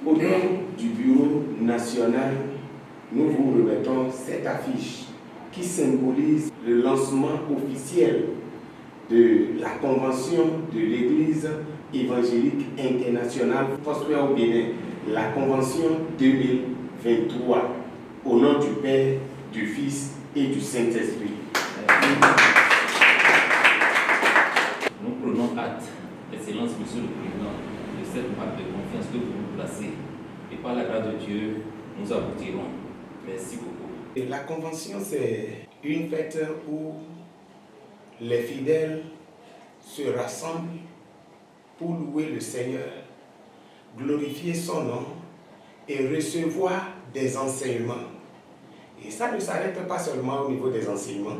Au nom du Bureau national, nous vous remettons cette affiche qui symbolise le lancement officiel de la Convention de l'Église évangélique internationale Foursquare au Bénin, la Convention 2023, au nom du Père, du Fils et du Saint-Esprit. Nous prenons acte, Excellence, Monsieur le Président, de cette marque de confiance que vous nous placez. Et par la grâce de Dieu, nous aboutirons. Merci beaucoup. Et la Convention, c'est une fête où les fidèles se rassemblent pour louer le Seigneur, glorifier son nom et recevoir des enseignements. Et ça ne s'arrête pas seulement au niveau des enseignements.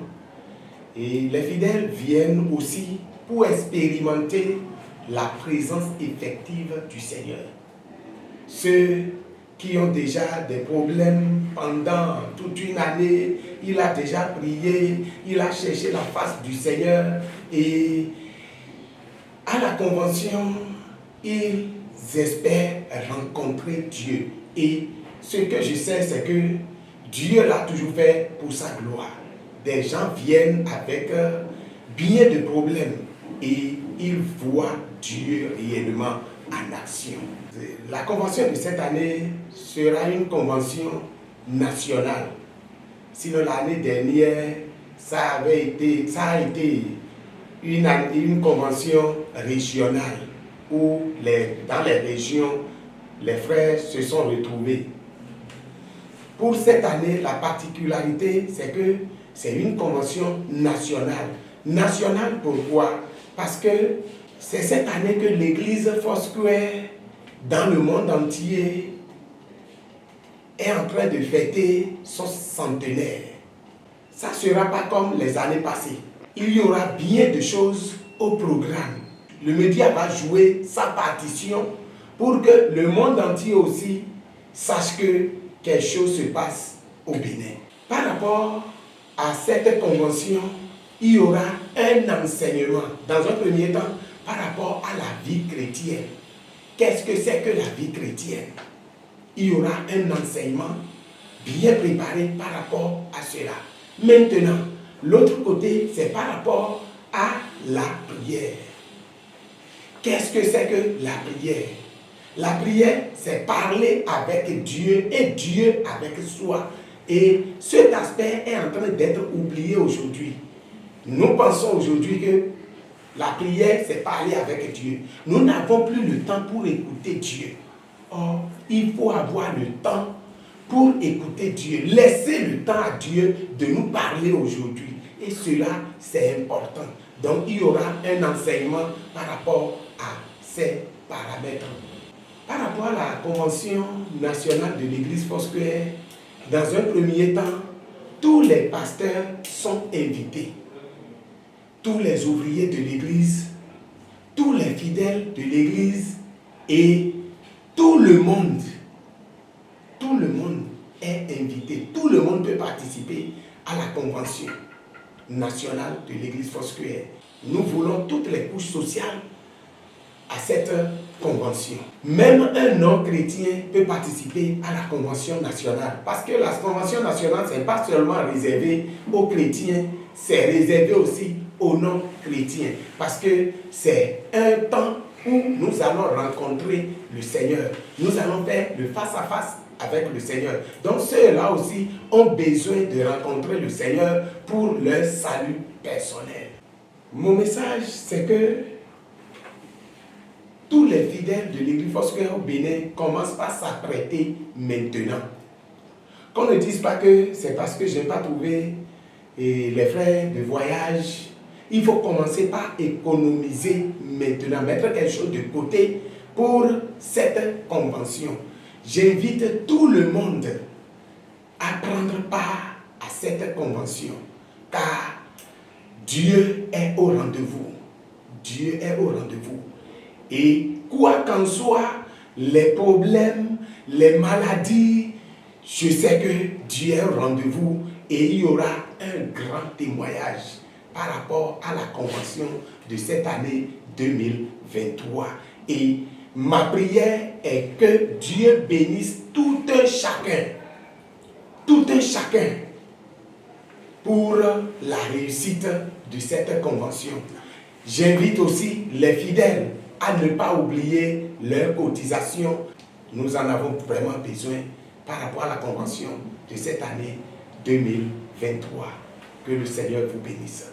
Et les fidèles viennent aussi pour expérimenter la présence effective du Seigneur. Ceux qui ont déjà des problèmes pendant toute une année, il a déjà prié, il a cherché la face du Seigneur et à la convention, ils espèrent rencontrer Dieu. Et ce que je sais, c'est que Dieu l'a toujours fait pour sa gloire. Des gens viennent avec bien de problèmes et ils voient Dieu réellement en action. La convention de cette année sera une convention nationale. Sinon l'année dernière, ça a été une convention régionale où dans les régions, les frères se sont retrouvés. Pour cette année, la particularité, c'est que c'est une convention nationale. Nationale pourquoi? Parce que c'est cette année que l'église Foursquare, dans le monde entier, est en train de fêter son centenaire. Ça ne sera pas comme les années passées. Il y aura bien de choses au programme. Le média va jouer sa partition pour que le monde entier aussi sache que quelque chose se passe au Bénin. Par rapport à cette convention, il y aura un enseignement, dans un premier temps, par rapport à la vie chrétienne. Qu'est-ce que c'est que la vie chrétienne? Il y aura un enseignement bien préparé par rapport à cela. Maintenant, l'autre côté, c'est par rapport à la prière. Qu'est-ce que c'est que la prière? La prière, c'est parler avec Dieu et Dieu avec soi. Et cet aspect est en train d'être oublié aujourd'hui. Nous pensons aujourd'hui que la prière, c'est parler avec Dieu. Nous n'avons plus le temps pour écouter Dieu. Or, il faut avoir le temps pour écouter Dieu. Laisser le temps à Dieu de nous parler aujourd'hui. Et cela, c'est important. Donc, il y aura un enseignement par rapport à ces paramètres. Par rapport à la Convention nationale de l'Église Foursquare, dans un premier temps, tous les pasteurs sont invités. Tous les ouvriers de l'Église, tous les fidèles de l'Église et tout le monde est invité. Tout le monde peut participer à la Convention nationale de l'Église Foursquare. Nous voulons toutes les couches sociales à cette convention. Même un non-chrétien peut participer à la convention nationale. Parce que la convention nationale, ce n'est pas seulement réservé aux chrétiens, c'est réservé aussi aux non-chrétiens. Parce que c'est un temps où nous allons rencontrer le Seigneur. Nous allons faire le face-à-face avec le Seigneur. Donc ceux-là aussi ont besoin de rencontrer le Seigneur pour leur salut personnel. Mon message, c'est que tous les fidèles de l'église Foursquare au Bénin commencent par s'apprêter maintenant. Qu'on ne dise pas que c'est parce que je n'ai pas trouvé les frais de voyage. Il faut commencer par économiser maintenant, mettre quelque chose de côté pour cette convention. J'invite tout le monde à prendre part à cette convention, car Dieu est au rendez-vous. Dieu est au rendez-vous. Et quoi qu'en soit, les problèmes, les maladies, je sais que Dieu est au rendez-vous et il y aura un grand témoignage par rapport à la convention de cette année 2023. Et Ma prière est que Dieu bénisse tout un chacun pour la réussite de cette convention. J'invite aussi les fidèles à ne pas oublier leur cotisation. Nous en avons vraiment besoin par rapport à la convention de cette année 2023. Que le Seigneur vous bénisse.